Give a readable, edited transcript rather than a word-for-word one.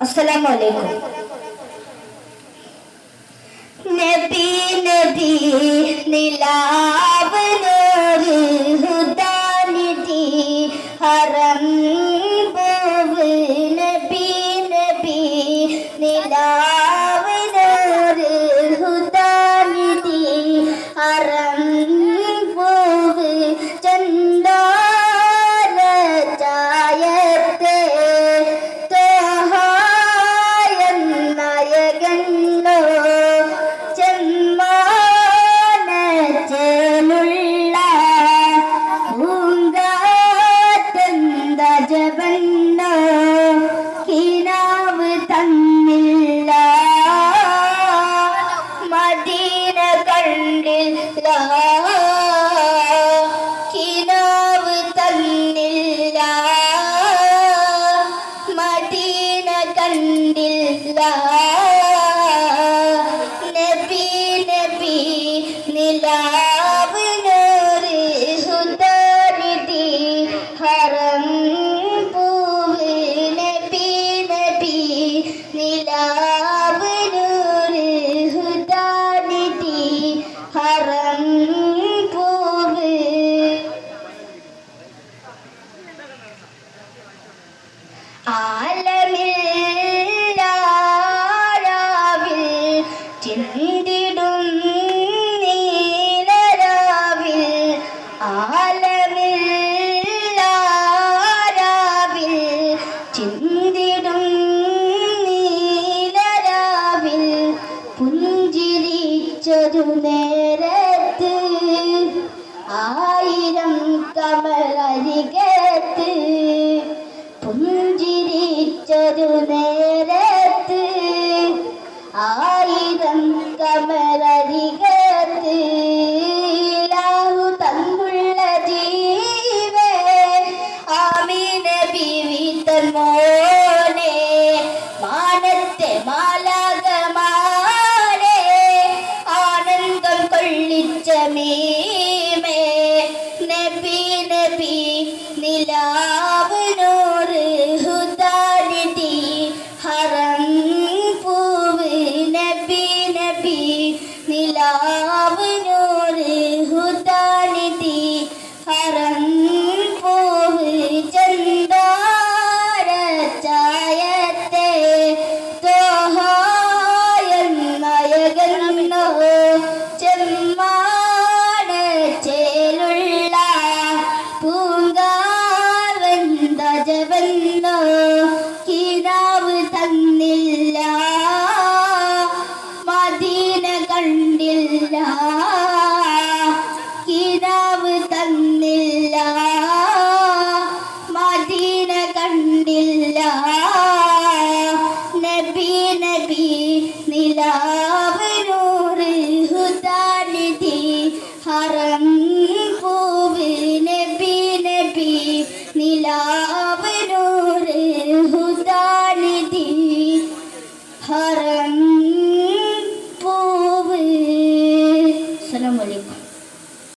അസ്സലാമു അലൈക്കും. നബി നബി നിലാവ് നൂറ് ഹുദാനിധി ഹറം പൂവ് നബി നബി നിലാവ് നൂറ് ഹുദാനിധി ഹറം പൂവ് ചന്ദാര ചായത്തെ മദീന കണ്ടില്ല കിനാവ് തന്നില്ല മദീന കണ്ടില്ല നബി നബി നിലാവ് നൂറ് ഹുദാനിധി ഹറം പൂവ് നബി നബി നിലാവ് നൂറ് ഹുദാനിധി ഹറം പൂവ് ആലമില്ലാരാവിൽ ചിന്തിടും നീലരാവിൽ ആലമില്ലാരാവിൽ ചിന്തിടും നീലരാവിൽ പുഞ്ചിരിച്ചൊരു നേരത്ത് ആയിരം കമലരികത്ത് പുഞ്ചിരിച്ചൊരു നേരത്ത്